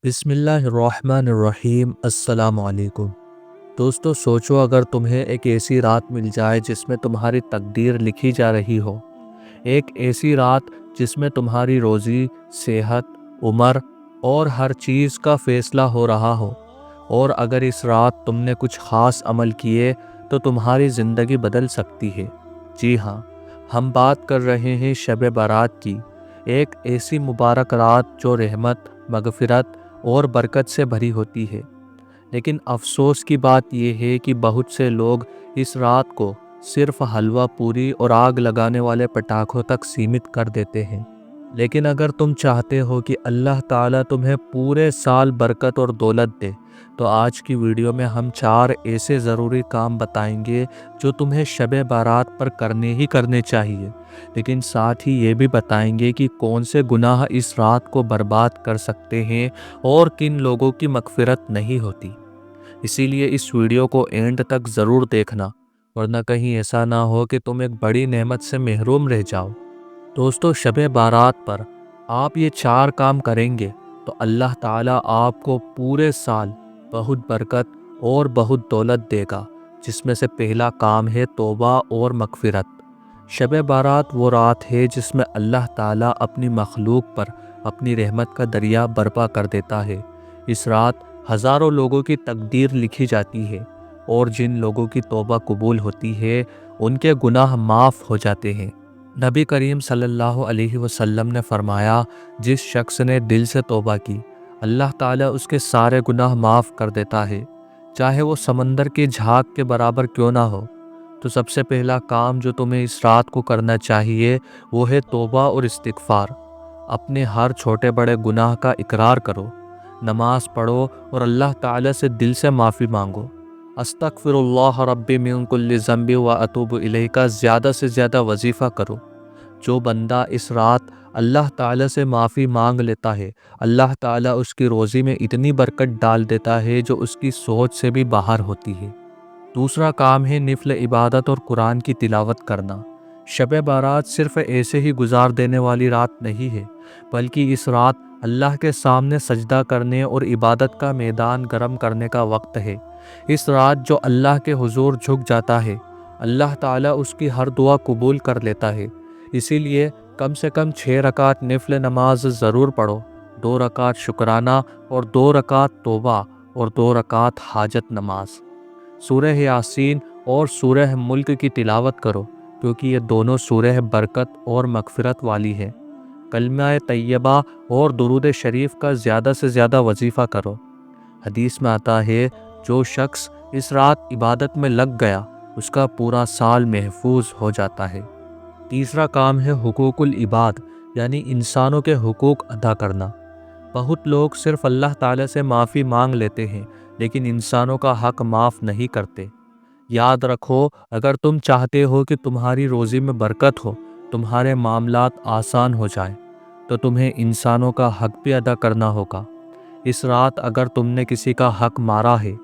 बिस्मिल्लाहिर्रहमानिर्रहीम। अस्सलाम वालेकुम। दोस्तों, सोचो अगर तुम्हें एक ऐसी रात मिल जाए जिसमें तुम्हारी तकदीर लिखी जा रही हो। एक ऐसी रात जिसमें तुम्हारी रोज़ी, सेहत, उम्र और हर चीज़ का फ़ैसला हो रहा हो। और अगर इस रात तुमने कुछ ख़ास अमल किए तो तुम्हारी ज़िंदगी बदल सकती है। जी हाँ, हम बात कर रहे हैं शब बारात की। एक ऐसी मुबारक रात जो रहमत, मग़फ़िरत और बरकत से भरी होती है। लेकिन अफ़सोस की बात यह है कि बहुत से लोग इस रात को सिर्फ़ हलवा पूरी और आग लगाने वाले पटाखों तक सीमित कर देते हैं। लेकिन अगर तुम चाहते हो कि अल्लाह ताला तुम्हें पूरे साल बरकत और दौलत दे, तो आज की वीडियो में हम 4 ऐसे ज़रूरी काम बताएंगे जो तुम्हें शब बारात पर करने ही करने चाहिए। लेकिन साथ ही ये भी बताएंगे कि कौन से गुनाह इस रात को बर्बाद कर सकते हैं और किन लोगों की मग़फ़िरत नहीं होती। इसीलिए इस वीडियो को एंड तक ज़रूर देखना, वरना कहीं ऐसा ना हो कि तुम एक बड़ी नेमत से महरूम रह जाओ। दोस्तों, शब बारात पर आप ये 4 काम करेंगे तो अल्लाह ताला आपको पूरे साल बहुत बरकत और बहुत दौलत देगा। जिसमें से पहला काम है तौबा और मग़फ़िरत। शब बारात वो रात है जिसमें अल्लाह ताला अपनी मखलूक पर अपनी रहमत का दरिया बर्पा कर देता है। इस रात हज़ारों लोगों की तकदीर लिखी जाती है और जिन लोगों की तौबा कबूल होती है उनके गुनाह माफ़ हो जाते हैं। नबी करीम सल्लल्लाहु अलैहि वसल्लम ने फरमाया, जिस शख्स ने दिल से तौबा की, अल्लाह ताला उसके सारे गुनाह माफ़ कर देता है, चाहे वो समंदर की झाग के बराबर क्यों ना हो। तो सबसे पहला काम जो तुम्हें इस रात को करना चाहिए वो है तौबा और इस्तिग़फ़ार। अपने हर छोटे बड़े गुनाह का इकरार करो, नमाज पढ़ो और अल्लाह ताला से दिल से माफ़ी मांगो। अस्तग़फ़िरुल्लाह रब्बी मिन कुल्लि ज़ंबि व अतूबु इलैहि का ज़्यादा से ज़्यादा वजीफ़ा करो। जो बंदा इस रात अल्लाह ताला से माफ़ी मांग लेता है, अल्लाह ताला उसकी रोज़ी में इतनी बरकत डाल देता है जो उसकी सोच से भी बाहर होती है। दूसरा काम है निफल इबादत और कुरान की तिलावत करना। शब बारात सिर्फ़ ऐसे ही गुजार देने वाली रात नहीं है, बल्कि इस रात अल्लाह के सामने सजदा करने और इबादत का मैदान गर्म करने का वक्त है। इस रात जो अल्लाह के हुजूर झुक जाता है, अल्लाह ताला उसकी हर दुआ कबूल कर लेता है। इसीलिए कम से कम 6 रकात निफल नमाज ज़रूर पढ़ो। 2 रकात शुक्राना और 2 रकात तौबा और 2 रकात हाजत नमाज। सूरह यासीन और सूरह मुल्क की तिलावत करो, क्योंकि ये दोनों सूरह बरकत और मग़फ़िरत वाली है। कलमा तैयबा और दुरूद शरीफ का ज़्यादा से ज़्यादा वजीफ़ा करो। हदीस में आता है, जो शख्स इस रात इबादत में लग गया उसका पूरा साल महफूज हो जाता है। तीसरा काम है हुकूकुल इबाद, यानी इंसानों के हुकूक अदा करना। बहुत लोग सिर्फ़ अल्लाह ताला से माफ़ी मांग लेते हैं, लेकिन इंसानों का हक़ माफ़ नहीं करते। याद रखो, अगर तुम चाहते हो कि तुम्हारी रोज़ी में बरकत हो, तुम्हारे मामलात आसान हो जाए, तो तुम्हें इंसानों का हक़ भी अदा करना होगा। इस रात अगर तुमने किसी का हक़ मारा है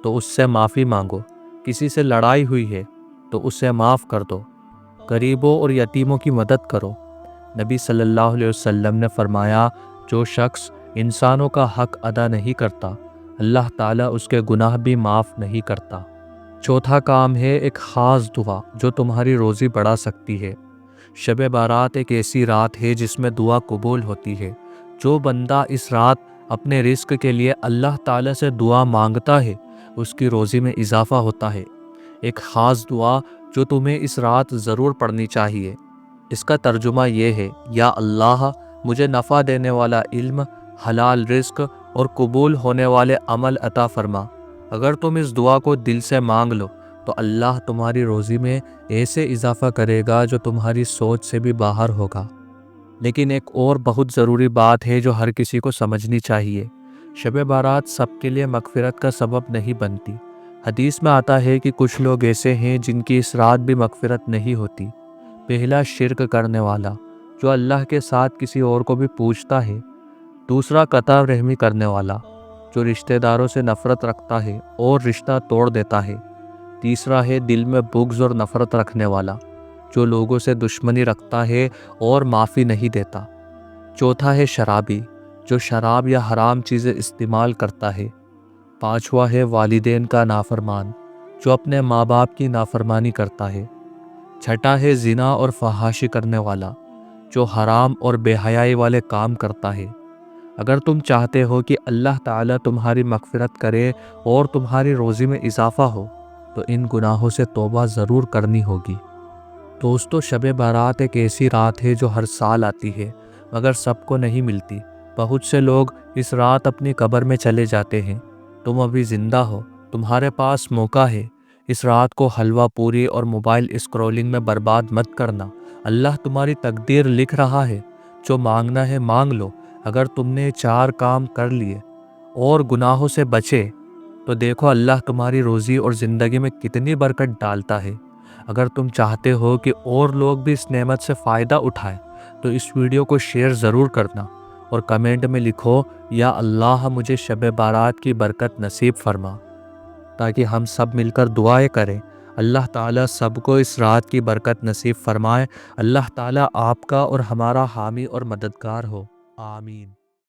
तो उससे माफ़ी मांगो। किसी से लड़ाई हुई है तो उसे माफ़ कर दो। गरीबों और यतीमों की मदद करो। नबी सल्लल्लाहु अलैहि वसल्लम ने फरमाया, जो शख्स इंसानों का हक़ अदा नहीं करता, अल्लाह ताला उसके गुनाह भी माफ़ नहीं करता। चौथा काम है एक ख़ास दुआ जो तुम्हारी रोज़ी बढ़ा सकती है। शब बारात एक ऐसी रात है जिसमें दुआ कबूल होती है। जो बंदा इस रात अपने रिस्क के लिए अल्लाह ताला से दुआ मांगता है, उसकी रोज़ी में इजाफ़ा होता है। एक ख़ास दुआ जो तुम्हें इस रात ज़रूर पढ़नी चाहिए। इसका तर्जुमा ये है, या अल्लाह, मुझे नफ़ा देने वाला इल्म, हलाल रिस्क और कबूल होने वाले अमल अता फ़रमा। अगर तुम इस दुआ को दिल से मांग लो तो अल्लाह तुम्हारी रोज़ी में ऐसे इजाफ़ा करेगा जो तुम्हारी सोच से भी बाहर होगा। लेकिन एक और बहुत ज़रूरी बात है जो हर किसी को समझनी चाहिए। शब बारात सबके लिए मग़फ़िरत का सबब नहीं बनती। हदीस में आता है कि कुछ लोग ऐसे हैं जिनकी इस रात भी मग़फ़िरत नहीं होती। पहला, शिर्क करने वाला, जो अल्लाह के साथ किसी और को भी पूछता है। दूसरा, कता रहमी करने वाला, जो रिश्तेदारों से नफ़रत रखता है और रिश्ता तोड़ देता है। तीसरा है दिल में बुग़्ज़ और नफ़रत रखने वाला, जो लोगों से दुश्मनी रखता है और माफ़ी नहीं देता। चौथा है शराबी, جو شراب یا حرام چیزیں استعمال کرتا ہے۔ پانچواں ہے والدین کا نافرمان، جو اپنے ماں باپ کی نافرمانی کرتا ہے۔ چھٹا ہے زنا اور فحاشی کرنے والا، جو حرام اور بے حیائی والے کام کرتا ہے۔ اگر تم چاہتے ہو کہ اللہ تعالیٰ تمہاری مغفرت کرے اور تمہاری روزی میں اضافہ ہو تو ان گناہوں سے توبہ ضرور کرنی ہوگی۔ دوستو، شب بارات ایک ایسی رات ہے جو ہر سال آتی ہے مگر سب کو نہیں ملتی۔ بہت سے لوگ اس رات اپنی قبر میں چلے جاتے ہیں۔ تم ابھی زندہ ہو، تمہارے پاس موقع ہے۔ اس رات کو حلوہ پوری اور موبائل اسکرولنگ میں برباد مت کرنا۔ اللہ تمہاری تقدیر لکھ رہا ہے، جو مانگنا ہے مانگ لو۔ اگر تم نے 4 کام کر لیے اور گناہوں سے بچے تو دیکھو اللہ تمہاری روزی اور زندگی میں کتنی برکت ڈالتا ہے۔ اگر تم چاہتے ہو کہ اور لوگ بھی اس نعمت سے فائدہ اٹھائیں تو اس ویڈیو کو شیئر ضرور کرنا اور کمنٹ میں لکھو یا اللہ مجھے شب بارات کی برکت نصیب فرما، تاکہ ہم سب مل کر دعائیں کریں۔ اللہ تعالیٰ سب کو اس رات کی برکت نصیب فرمائے۔ اللہ تعالیٰ آپ کا اور ہمارا حامی اور مددگار ہو، آمین۔